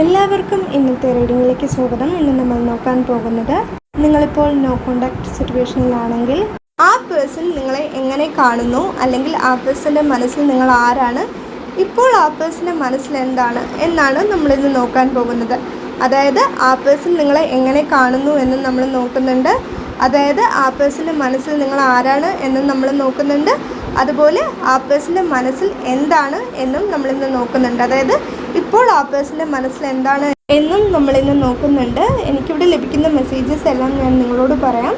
എല്ലാവർക്കും ഇന്നത്തെ റീഡിങ്ങിലേക്ക് സ്വാഗതം. ഇന്ന് നമ്മൾ നോക്കാൻ പോകുന്നത്, നിങ്ങളിപ്പോൾ നോ കോണ്ടാക്ട് സിറ്റുവേഷനിലാണെങ്കിൽ ആ പേഴ്സൺ നിങ്ങളെ എങ്ങനെ കാണുന്നു, അല്ലെങ്കിൽ ആ പേഴ്സൻ്റെ മനസ്സിൽ നിങ്ങൾ ആരാണ്, ഇപ്പോൾ ആ പേഴ്സൻ്റെ മനസ്സിൽ എന്താണ് എന്നാണ് നമ്മളിന്ന് നോക്കാൻ പോകുന്നത്. അതായത് ആ പേഴ്സൺ നിങ്ങളെ എങ്ങനെ കാണുന്നു എന്നും നമ്മൾ നോക്കുന്നുണ്ട്. അതായത് ആ പേഴ്സൻ്റെ മനസ്സിൽ നിങ്ങൾ ആരാണ് എന്നും നമ്മൾ നോക്കുന്നുണ്ട്. അതുപോലെ ആ പേഴ്സൻ്റെ മനസ്സിൽ എന്താണ് എന്നും നമ്മളിന്ന് നോക്കുന്നുണ്ട്. അതായത് ഇപ്പോൾ ആ പേഴ്സൻ്റെ മനസ്സിൽ എന്താണ് എന്നും നമ്മളിന്ന് നോക്കുന്നുണ്ട്. എനിക്കിവിടെ ലഭിക്കുന്ന മെസ്സേജസ് എല്ലാം ഞാൻ നിങ്ങളോട് പറയാം.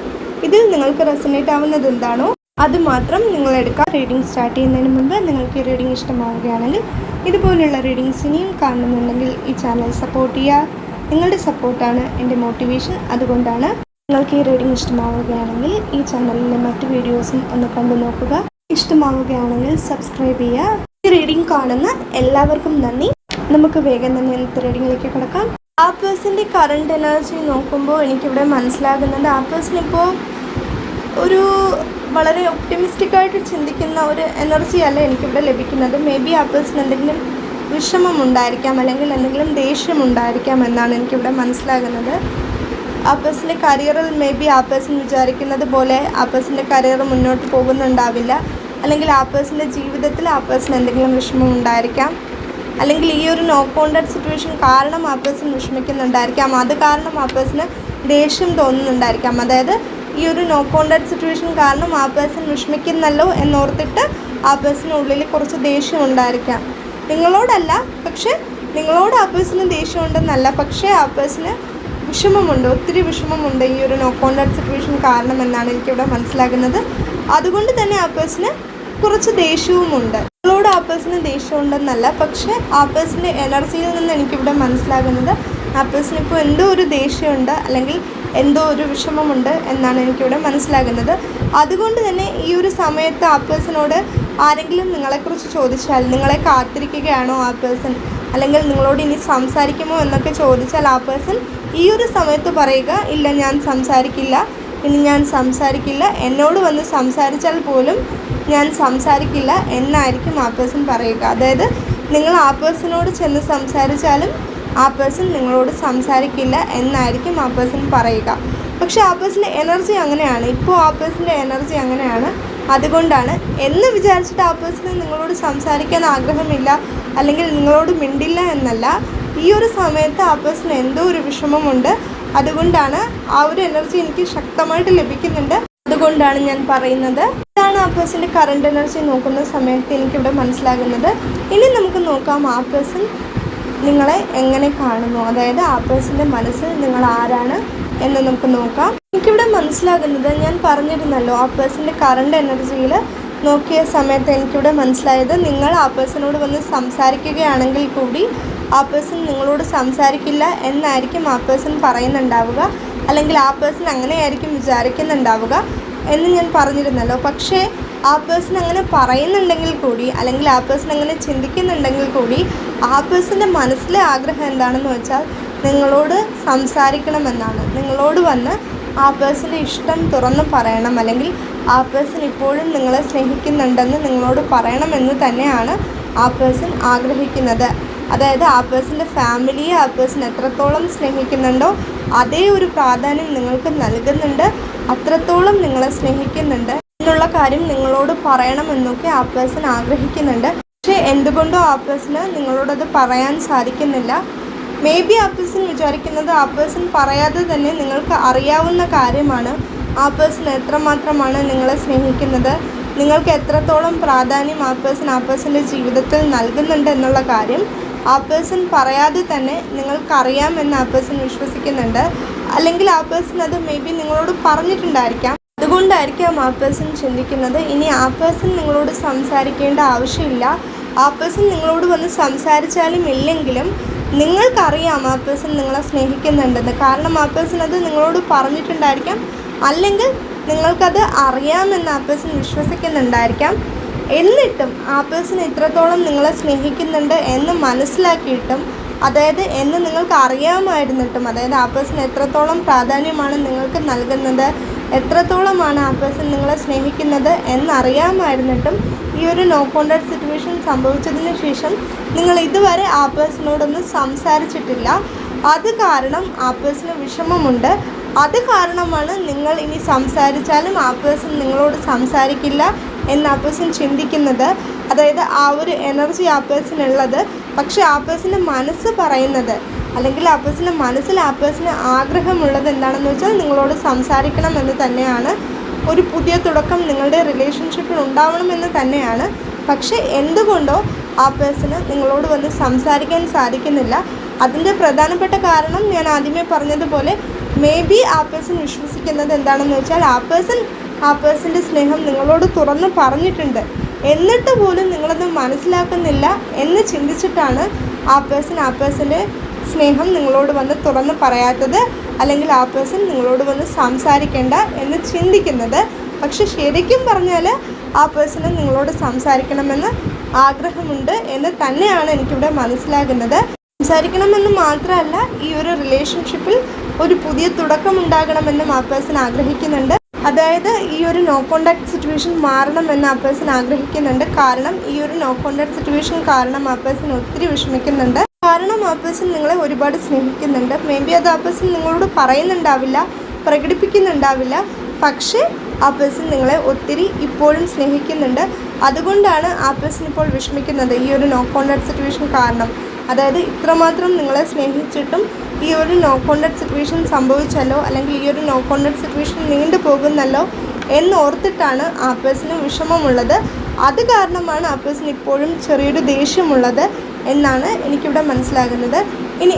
ഇതിൽ നിങ്ങൾക്ക് റെസനേറ്റ് ആവുന്നത് എന്താണോ അത് മാത്രം നിങ്ങൾ എടുക്കുക. റീഡിംഗ് സ്റ്റാർട്ട് ചെയ്യുന്നതിന് മുമ്പ് നിങ്ങൾക്ക് ഈ റീഡിംഗ് ഇഷ്ടമാവുകയാണെങ്കിൽ, ഇതുപോലുള്ള റീഡിങ്സ് ഇനിയും കാണുന്നുണ്ടെങ്കിൽ ഈ ചാനൽ സപ്പോർട്ട് ചെയ്യുക. നിങ്ങളുടെ സപ്പോർട്ടാണ് എൻ്റെ മോട്ടിവേഷൻ. അതുകൊണ്ടാണ് നിങ്ങൾക്ക് ഈ റീഡിംഗ് ഇഷ്ടമാവുകയാണെങ്കിൽ ഈ ചാനലിലെ മറ്റു വീഡിയോസും ഒന്ന് കണ്ടു നോക്കുക. ഇഷ്ടമാവുകയാണെങ്കിൽ സബ്സ്ക്രൈബ് ചെയ്യുക. ഈ റീഡിംഗ് കാണുന്ന എല്ലാവർക്കും നന്ദി. നമുക്ക് വേഗം തന്നെ ഇന്നത്തെ റീഡിങ്ങിലേക്ക് കിടക്കാം. ആ പേഴ്സൻ്റെ കറണ്ട് എനർജി നോക്കുമ്പോൾ എനിക്കിവിടെ മനസ്സിലാകുന്നത്, ആ പേഴ്സൺ ഇപ്പോൾ ഒരു വളരെ ഒപ്റ്റിമിസ്റ്റിക്കായിട്ട് ചിന്തിക്കുന്ന ഒരു എനർജി അല്ല എനിക്കിവിടെ ലഭിക്കുന്നത്. മേ ബി ആ പേഴ്സൺ എന്തെങ്കിലും വിഷമം ഉണ്ടായിരിക്കാം, അല്ലെങ്കിൽ എന്തെങ്കിലും ദേഷ്യം ഉണ്ടായിരിക്കാം എന്നാണ് എനിക്കിവിടെ മനസ്സിലാകുന്നത്. ആ പേഴ്സൻ്റെ കരിയറിൽ മേ ബി ആ പേഴ്സൺ വിചാരിക്കുന്നത് പോലെ ആ പേഴ്സൻ്റെ കരിയർ മുന്നോട്ട് പോകുന്നുണ്ടാവില്ല, അല്ലെങ്കിൽ ആ പേഴ്സൻ്റെ ജീവിതത്തിൽ ആ പേഴ്സൺ എന്തെങ്കിലും വിഷമം ഉണ്ടായിരിക്കാം, അല്ലെങ്കിൽ ഈ ഒരു നോ കോണ്ടാക്ട് സിറ്റുവേഷൻ കാരണം ആ പേഴ്സൺ വിഷമിക്കുന്നുണ്ടായിരിക്കാം. അത് കാരണം ആ പേഴ്സണ് ദേഷ്യം തോന്നുന്നുണ്ടായിരിക്കാം. അതായത് ഈ ഒരു നോ കോണ്ടാക്ട് സിറ്റുവേഷൻ കാരണം ആ പേഴ്സൺ വിഷമിക്കുന്നല്ലോ എന്നോർത്തിട്ട് ആ പേഴ്സണിന് ഉള്ളിൽ കുറച്ച് ദേഷ്യം ഉണ്ടായിരിക്കാം. നിങ്ങളോടല്ല, പക്ഷേ നിങ്ങളോട് ആ പേഴ്സണ് ദേഷ്യമുണ്ടെന്നല്ല, പക്ഷേ ആ പേഴ്സണ് വിഷമമുണ്ട്, ഒത്തിരി വിഷമമുണ്ട് ഈ ഒരു നോ കോണ്ടാക്ട് സിറ്റുവേഷൻ കാരണം എന്നാണ് എനിക്കിവിടെ മനസ്സിലാകുന്നത്. അതുകൊണ്ട് തന്നെ ആ പേഴ്സണ് കുറച്ച് ദേഷ്യവുമുണ്ട്. നിങ്ങളോട് ആ പേഴ്സണ് ദേഷ്യമുണ്ടെന്നല്ല, പക്ഷേ ആ പേഴ്സൻ്റെ എനർജിയിൽ നിന്ന് എനിക്കിവിടെ മനസ്സിലാകുന്നത് ആ പേഴ്സൺ ഇപ്പോൾ എന്തോ ഒരു ദേഷ്യമുണ്ട്, അല്ലെങ്കിൽ എന്തോ ഒരു വിഷമമുണ്ട് എന്നാണ് എനിക്കിവിടെ മനസ്സിലാകുന്നത്. അതുകൊണ്ട് തന്നെ ഈ ഒരു സമയത്ത് ആ പേഴ്സണോട് ആരെങ്കിലും നിങ്ങളെക്കുറിച്ച് ചോദിച്ചാൽ, നിങ്ങളെ കാത്തിരിക്കുകയാണോ ആ പേഴ്സൺ, അല്ലെങ്കിൽ നിങ്ങളോട് ഇനി സംസാരിക്കുമോ എന്നൊക്കെ ചോദിച്ചാൽ ആ പേഴ്സൺ ഈ ഒരു സമയത്ത് പറയുക, ഇല്ല ഞാൻ സംസാരിക്കില്ല, ഇനി ഞാൻ സംസാരിക്കില്ല, എന്നോട് വന്ന് സംസാരിച്ചാൽ പോലും ഞാൻ സംസാരിക്കില്ല എന്നായിരിക്കും ആ പേഴ്സൺ പറയുക. അതായത് നിങ്ങൾ ആ പേഴ്സണോട് ചെന്ന് സംസാരിച്ചാലും ആ പേഴ്സൺ നിങ്ങളോട് സംസാരിക്കില്ല എന്നായിരിക്കും ആ പേഴ്സൺ പറയുക. പക്ഷേ ആ പേഴ്സൻ്റെ എനർജി അങ്ങനെയാണ്, ഇപ്പോൾ ആ പേഴ്സൻ്റെ എനർജി അങ്ങനെയാണ്. അതുകൊണ്ടാണ് എന്ന് വിചാരിച്ചിട്ട് ആ പേഴ്സണ് നിങ്ങളോട് സംസാരിക്കാൻ ആഗ്രഹമില്ല, അല്ലെങ്കിൽ നിങ്ങളോട് മിണ്ടില്ല എന്നല്ല. ഈ ഒരു സമയത്ത് ആ പേഴ്സൺ എന്തോ ഒരു വിഷമമുണ്ട്. അതുകൊണ്ടാണ് ആ ഒരു എനർജി എനിക്ക് ശക്തമായിട്ട് ലഭിക്കുന്നുണ്ട്. അതുകൊണ്ടാണ് ഞാൻ പറയുന്നത്. ഇതാണ് ആ പേഴ്സൻ്റെ കറണ്ട് എനർജി നോക്കുന്ന സമയത്ത് എനിക്കിവിടെ മനസ്സിലാകുന്നത്. ഇനി നമുക്ക് നോക്കാം ആ പേഴ്സൺ നിങ്ങളെ എങ്ങനെ കാണുന്നു, അതായത് ആ പേഴ്സൻ്റെ മനസ്സിൽ നിങ്ങൾ ആരാണ് എന്ന് നമുക്ക് നോക്കാം. എനിക്കിവിടെ മനസ്സിലാകുന്നത്, ഞാൻ പറഞ്ഞിരുന്നല്ലോ, ആ പേഴ്സൻ്റെ കറണ്ട് എനർജിയിൽ നോക്കിയ സമയത്ത് എനിക്കിവിടെ മനസ്സിലായത്, നിങ്ങൾ ആ പേഴ്സണോട് വന്ന് സംസാരിക്കുകയാണെങ്കിൽ കൂടി ആ പേഴ്സൺ നിങ്ങളോട് സംസാരിക്കില്ല എന്നായിരിക്കും ആ പേഴ്സൺ പറയുന്നുണ്ടാവുക, അല്ലെങ്കിൽ ആ പേഴ്സൺ അങ്ങനെയായിരിക്കും വിചാരിക്കുന്നുണ്ടാവുക എന്ന് ഞാൻ പറഞ്ഞിരുന്നല്ലോ. പക്ഷേ ആ പേഴ്സൺ അങ്ങനെ പറയുന്നുണ്ടെങ്കിൽ കൂടി, അല്ലെങ്കിൽ ആ പേഴ്സൺ അങ്ങനെ ചിന്തിക്കുന്നുണ്ടെങ്കിൽ കൂടി, ആ പേഴ്സൻ്റെ മനസ്സിലെ ആഗ്രഹം എന്താണെന്ന് വെച്ചാൽ നിങ്ങളോട് സംസാരിക്കണമെന്നാണ്. നിങ്ങളോട് വന്ന് ആ പേഴ്സൻ്റെ ഇഷ്ടം തുറന്ന് പറയണം, അല്ലെങ്കിൽ ആ പേഴ്സൺ ഇപ്പോഴും നിങ്ങളെ സ്നേഹിക്കുന്നുണ്ടെന്ന് നിങ്ങളോട് പറയണമെന്ന് തന്നെയാണ് ആ പേഴ്സൺ ആഗ്രഹിക്കുന്നത്. അതായത് ആ പേഴ്സൻ്റെ ഫാമിലിയെ ആ പേഴ്സൺ എത്രത്തോളം സ്നേഹിക്കുന്നുണ്ടോ അതേ ഒരു പ്രാധാന്യം നിങ്ങൾക്ക് നൽകുന്നുണ്ട്, അത്രത്തോളം നിങ്ങളെ സ്നേഹിക്കുന്നുണ്ട് എന്നുള്ള കാര്യം നിങ്ങളോട് പറയണമെന്നൊക്കെ ആ പേഴ്സൺ ആഗ്രഹിക്കുന്നുണ്ട്. പക്ഷേ എന്തുകൊണ്ടോ ആ പേഴ്സണ് നിങ്ങളോടത് പറയാൻ സാധിക്കുന്നില്ല. മേ ബി ആ പേഴ്സൺ വിചാരിക്കുന്നത് ആ പേഴ്സൺ പറയാതെ തന്നെ നിങ്ങൾക്ക് അറിയാവുന്ന കാര്യമാണ് ആ പേഴ്സൺ എത്രമാത്രമാണ് നിങ്ങളെ സ്നേഹിക്കുന്നത്, നിങ്ങൾക്ക് എത്രത്തോളം പ്രാധാന്യം ആ പേഴ്സൻ്റെ ജീവിതത്തിൽ നൽകുന്നുണ്ട് എന്നുള്ള കാര്യം ആ പേഴ്സൺ പറയാതെ തന്നെ നിങ്ങൾക്കറിയാമെന്ന് ആ പേഴ്സൺ വിശ്വസിക്കുന്നുണ്ട്. അല്ലെങ്കിൽ ആ പേഴ്സൺ അത് മേ ബി നിങ്ങളോട് പറഞ്ഞിട്ടുണ്ടായിരിക്കാം. അതുകൊണ്ടായിരിക്കാം ആ പേഴ്സൺ ചിന്തിക്കുന്നത്, ഇനി ആ പേഴ്സൺ നിങ്ങളോട് സംസാരിക്കേണ്ട ആവശ്യമില്ല, ആ പേഴ്സൺ നിങ്ങളോട് വന്ന് സംസാരിച്ചാലും ഇല്ലെങ്കിലും നിങ്ങൾക്കറിയാം ആ പേഴ്സൺ നിങ്ങളെ സ്നേഹിക്കുന്നുണ്ടെന്ന്. കാരണം ആ പേഴ്സൺ അത് നിങ്ങളോട് പറഞ്ഞിട്ടുണ്ടായിരിക്കാം, അല്ലെങ്കിൽ നിങ്ങൾക്കത് അറിയാമെന്ന് ആ പേഴ്സൺ വിശ്വസിക്കുന്നുണ്ടായിരിക്കാം. എന്നിട്ടും ആ പേഴ്സൺ ഇത്രത്തോളം നിങ്ങളെ സ്നേഹിക്കുന്നുണ്ട് എന്ന് മനസ്സിലാക്കിയിട്ടും, അതായത് എന്ന് നിങ്ങൾക്ക് അറിയാമായിരുന്നിട്ടും, അതായത് ആ പേഴ്സൺ എത്രത്തോളം പ്രാധാന്യമാണ് നിങ്ങൾക്ക് നൽകുന്നത്, എത്രത്തോളമാണ് ആ പേഴ്സൺ നിങ്ങളെ സ്നേഹിക്കുന്നത് എന്നറിയാമായിരുന്നിട്ടും ഈ ഒരു നോ കോൺടാക്ട് സിറ്റുവേഷൻ സംഭവിച്ചതിന് ശേഷം നിങ്ങൾ ഇതുവരെ ആ പേഴ്സണോടൊന്നും സംസാരിച്ചിട്ടില്ല. അത് കാരണം ആ പേഴ്സണ് വിഷമമുണ്ട്. അത് കാരണമാണ് നിങ്ങൾ ഇനി സംസാരിച്ചാലും ആ പേഴ്സൺ നിങ്ങളോട് സംസാരിക്കില്ല എന്ന് ആ പേഴ്സൺ ചിന്തിക്കുന്നത്. അതായത് ആ ഒരു എനർജി ആ പേഴ്സണുള്ളത്. പക്ഷേ ആ പേഴ്സൻ്റെ മനസ്സ് പറയുന്നത്, അല്ലെങ്കിൽ ആ പേഴ്സൻ്റെ മനസ്സിൽ ആ പേഴ്സന് ആഗ്രഹമുള്ളത് എന്താണെന്ന് വെച്ചാൽ നിങ്ങളോട് സംസാരിക്കണം എന്ന് തന്നെയാണ്. ഒരു പുതിയ തുടക്കം നിങ്ങളുടെ റിലേഷൻഷിപ്പിൽ ഉണ്ടാവണമെന്ന് തന്നെയാണ്. പക്ഷേ എന്തുകൊണ്ടോ ആ പേഴ്സണ് നിങ്ങളോട് വന്ന് സംസാരിക്കാൻ സാധിക്കുന്നില്ല. അതിൻ്റെ പ്രധാനപ്പെട്ട കാരണം ഞാൻ ആദ്യമേ പറഞ്ഞതുപോലെ മേ ബി ആ പേഴ്സൺ വിശ്വസിക്കുന്നത് എന്താണെന്ന് വെച്ചാൽ ആ പേഴ്സൻ്റെ സ്നേഹം നിങ്ങളോട് തുറന്ന് പറഞ്ഞിട്ടുണ്ട്, എന്നിട്ട് പോലും നിങ്ങളത് മനസ്സിലാക്കുന്നില്ല എന്ന് ചിന്തിച്ചിട്ടാണ് ആ പേഴ്സൻ്റെ സ്നേഹം നിങ്ങളോട് വന്ന് തുറന്ന് പറയാത്തത്, അല്ലെങ്കിൽ ആ പേഴ്സൺ നിങ്ങളോട് വന്ന് സംസാരിക്കേണ്ട എന്ന് ചിന്തിക്കുന്നത്. പക്ഷെ ശരിക്കും പറഞ്ഞാൽ ആ പേഴ്സണ് നിങ്ങളോട് സംസാരിക്കണമെന്ന് ആഗ്രഹമുണ്ട് എന്ന് തന്നെയാണ് എനിക്കിവിടെ മനസ്സിലാകുന്നത്. സംസാരിക്കണമെന്ന് മാത്രമല്ല, ഈ ഒരു റിലേഷൻഷിപ്പിൽ ഒരു പുതിയ തുടക്കം ഉണ്ടാകണമെന്നും ആ പേഴ്സൺ ആഗ്രഹിക്കുന്നുണ്ട്. അതായത് ഈ ഒരു നോ കോൺടാക്ട് സിറ്റുവേഷൻ മാറണമെന്ന് ആ പേഴ്സൺ ആഗ്രഹിക്കുന്നുണ്ട്. കാരണം ഈ ഒരു നോ കോൺടാക്ട് സിറ്റുവേഷൻ കാരണം ആ പേഴ്സൺ ഒത്തിരി വിഷമിക്കുന്നുണ്ട്. കാരണം ആ പേഴ്സൺ നിങ്ങളെ ഒരുപാട് സ്നേഹിക്കുന്നുണ്ട്. മേ ബി അത് ആ പേഴ്സൺ നിങ്ങളോട് പറയുന്നുണ്ടാവില്ല, പ്രകടിപ്പിക്കുന്നുണ്ടാവില്ല. പക്ഷേ ആ പേഴ്സൺ നിങ്ങളെ ഒത്തിരി ഇപ്പോഴും സ്നേഹിക്കുന്നുണ്ട്. അതുകൊണ്ടാണ് ആ പേഴ്സൺ ഇപ്പോൾ വിഷമിക്കുന്നത് ഈ ഒരു നോ കോൺടാക്ട് സിറ്റുവേഷൻ കാരണം. അതായത് ഇത്രമാത്രം നിങ്ങളെ സ്നേഹിച്ചിട്ടും ഈ ഒരു നോ കോൺടാക്ട് സിറ്റുവേഷൻ സംഭവിച്ചല്ലോ, അല്ലെങ്കിൽ ഈ ഒരു നോ കോൺടാക്ട് സിറ്റുവേഷൻ നീണ്ടു പോകുന്നല്ലോ എന്നോർത്തിട്ടാണ് ആ പേഴ്സണ് വിഷമമുള്ളത്. അത് കാരണമാണ് ആ പേഴ്സൺ ഇപ്പോഴും ചെറിയൊരു ദേഷ്യമുള്ളത് എന്നാണ് എനിക്കിവിടെ മനസ്സിലാകുന്നത്. ഇനി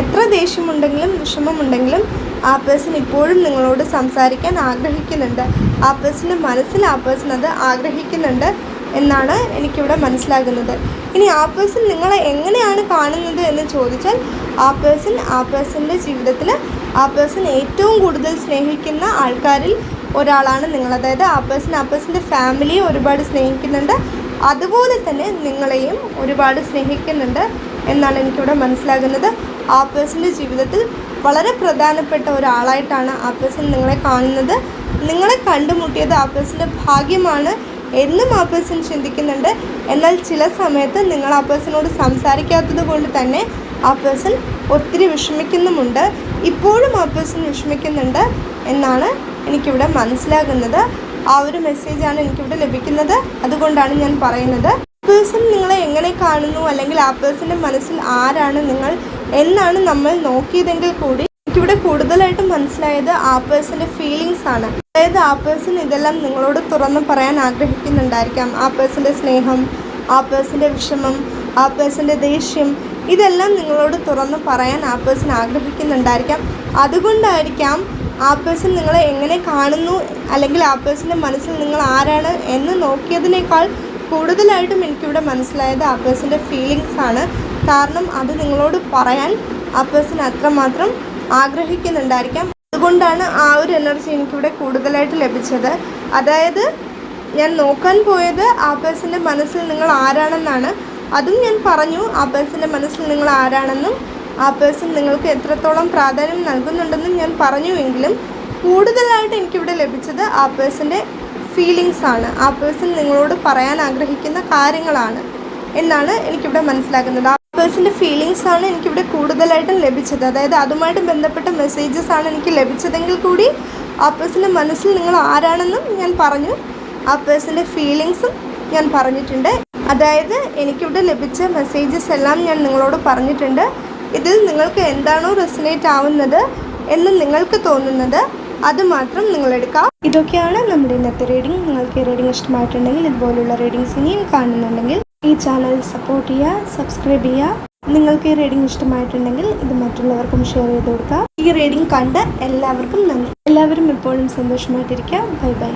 എത്ര ദേഷ്യമുണ്ടെങ്കിലും വിഷമമുണ്ടെങ്കിലും ആ പേഴ്സൺ ഇപ്പോഴും നിങ്ങളോട് സംസാരിക്കാൻ ആഗ്രഹിക്കുന്നുണ്ട്. ആ പേഴ്സൻ്റെ മനസ്സിൽ ആ പേഴ്സൺ അത് ആഗ്രഹിക്കുന്നുണ്ട് എന്നാണ് എനിക്കിവിടെ മനസ്സിലാകുന്നത്. ഇനി ആ പേഴ്സൺ നിങ്ങളെ എങ്ങനെയാണ് കാണുന്നത് എന്ന് ചോദിച്ചാൽ ആ പേഴ്സൻ്റെ ജീവിതത്തിൽ ആ പേഴ്സൺ ഏറ്റവും കൂടുതൽ സ്നേഹിക്കുന്ന ആൾക്കാരിൽ ഒരാളാണ് നിങ്ങൾ. അതായത് ആ പേഴ്സൻ്റെ ഫാമിലിയെ ഒരുപാട് സ്നേഹിക്കുന്നുണ്ട്, അതുപോലെ തന്നെ നിങ്ങളെയും ഒരുപാട് സ്നേഹിക്കുന്നുണ്ട് എന്നാണ് എനിക്കിവിടെ മനസ്സിലാകുന്നത്. ആ പേഴ്സൻ്റെ ജീവിതത്തിൽ വളരെ പ്രധാനപ്പെട്ട ഒരാളായിട്ടാണ് ആ പേഴ്സൺ നിങ്ങളെ കാണുന്നത്. നിങ്ങളെ കണ്ടുമുട്ടിയത് ആ പേഴ്സൻ്റെ ഭാഗ്യമാണ് എന്നും ആ പേഴ്സൺ ചിന്തിക്കുന്നുണ്ട്. എന്നാൽ ചില സമയത്ത് നിങ്ങൾ ആ പേഴ്സണോട് സംസാരിക്കാത്തത് കൊണ്ട് തന്നെ ആ പേഴ്സൺ ഒത്തിരി വിഷമിക്കുന്നുമുണ്ട്. ഇപ്പോഴും ആ പേഴ്സൺ വിഷമിക്കുന്നുണ്ട് എന്നാണ് എനിക്കിവിടെ മനസ്സിലാകുന്നത്. ആ ഒരു മെസ്സേജാണ് എനിക്കിവിടെ ലഭിക്കുന്നത്. അതുകൊണ്ടാണ് ഞാൻ പറയുന്നത്. പേഴ്സൺ നിങ്ങളെ എങ്ങനെ കാണുന്നു, അല്ലെങ്കിൽ ആ പേഴ്സൻ്റെ മനസ്സിൽ ആരാണ് നിങ്ങൾ എന്നാണ് നമ്മൾ നോക്കിയതെങ്കിൽ കൂടി എനിക്കിവിടെ കൂടുതലായിട്ടും മനസ്സിലായത് ആ പേഴ്സൻ്റെ ഫീലിങ്സ് ആണ്. അതായത് ആ പേഴ്സൺ ഇതെല്ലാം നിങ്ങളോട് തുറന്ന് പറയാൻ ആഗ്രഹിക്കുന്നുണ്ടായിരിക്കാം. ആ പേഴ്സൻ്റെ സ്നേഹം, ആ പേഴ്സൻ്റെ വിഷമം, ആ പേഴ്സൻ്റെ ദേഷ്യം, ഇതെല്ലാം നിങ്ങളോട് തുറന്ന് പറയാൻ ആ പേഴ്സൺ ആഗ്രഹിക്കുന്നുണ്ടായിരിക്കാം. അതുകൊണ്ടായിരിക്കാം ആ പേഴ്സൺ നിങ്ങളെ എങ്ങനെ കാണുന്നു, അല്ലെങ്കിൽ ആ പേഴ്സൻ്റെ മനസ്സിൽ നിങ്ങൾ ആരാണ് എന്ന് നോക്കിയതിനേക്കാൾ കൂടുതലായിട്ടും എനിക്കിവിടെ മനസ്സിലായത് ആ പേഴ്സൻ്റെ ഫീലിങ്സ് ആണ്. കാരണം അത് നിങ്ങളോട് പറയാൻ ആ പേഴ്സൺ അത്രമാത്രം ആഗ്രഹിക്കുന്നുണ്ടായിരിക്കാം. അതുകൊണ്ടാണ് ആ ഒരു എനർജി എനിക്കിവിടെ കൂടുതലായിട്ട് ലഭിച്ചത്. അതായത് ഞാൻ നോക്കാൻ പോയത് ആ പേഴ്സൻ്റെ മനസ്സിൽ നിങ്ങൾ ആരാണെന്നാണ്. അതും ഞാൻ പറഞ്ഞു, ആ പേഴ്സൻ്റെ മനസ്സിൽ നിങ്ങൾ ആരാണെന്നും ആ പേഴ്സൺ നിങ്ങൾക്ക് എത്രത്തോളം പ്രാധാന്യം നൽകുന്നുണ്ടെന്നും ഞാൻ പറഞ്ഞുവെങ്കിലും കൂടുതലായിട്ട് എനിക്കിവിടെ ലഭിച്ചത് ആ പേഴ്സൻ്റെ ഫീലിങ്സ് ആണ്. ആ പേഴ്സൺ നിങ്ങളോട് പറയാൻ ആഗ്രഹിക്കുന്ന കാര്യങ്ങളാണ് എന്നാണ് എനിക്കിവിടെ മനസ്സിലാക്കുന്നത്. ആ പേഴ്സൻ്റെ ഫീലിങ്സ് ആണ് എനിക്കിവിടെ കൂടുതലായിട്ടും ലഭിച്ചത്. അതായത് അതുമായിട്ട് ബന്ധപ്പെട്ട മെസ്സേജസ് ആണ് എനിക്ക് ലഭിച്ചതെങ്കിൽ കൂടി ആ പേഴ്സൻ്റെ മനസ്സിൽ നിങ്ങൾ ആരാണെന്നും ഞാൻ പറഞ്ഞു, ആ പേഴ്സൻ്റെ ഫീലിങ്സും ഞാൻ പറഞ്ഞിട്ടുണ്ട്. അതായത് എനിക്കിവിടെ ലഭിച്ച മെസ്സേജസ് എല്ലാം ഞാൻ നിങ്ങളോട് പറഞ്ഞിട്ടുണ്ട്. ഇതിൽ നിങ്ങൾക്ക് എന്താണോ റെസനേറ്റ് ആവുന്നത് എന്ന് നിങ്ങൾക്ക് തോന്നുന്നത് അത് മാത്രം നിങ്ങളെടുക്കാം. ഇതൊക്കെയാണ് നമ്മുടെ ഇന്നത്തെ റീഡിംഗ്. നിങ്ങൾക്ക് ഈ റീഡിംഗ് ഇഷ്ടമായിട്ടുണ്ടെങ്കിൽ, ഇതുപോലുള്ള റീഡിങ്സ് ഇനിയും കാണുന്നുണ്ടെങ്കിൽ ഈ ചാനൽ സപ്പോർട്ട് ചെയ്യുക, സബ്സ്ക്രൈബ് ചെയ്യുക. നിങ്ങൾക്ക് ഈ റീഡിംഗ് ഇഷ്ടമായിട്ടുണ്ടെങ്കിൽ ഇത് മറ്റുള്ളവർക്കും ഷെയർ ചെയ്ത് കൊടുക്കുക. ഈ റീഡിംഗ് കണ്ട എല്ലാവർക്കും നന്ദി. എല്ലാവരും എപ്പോഴും സന്തോഷമായിട്ടിരിക്കുക. Bye bye.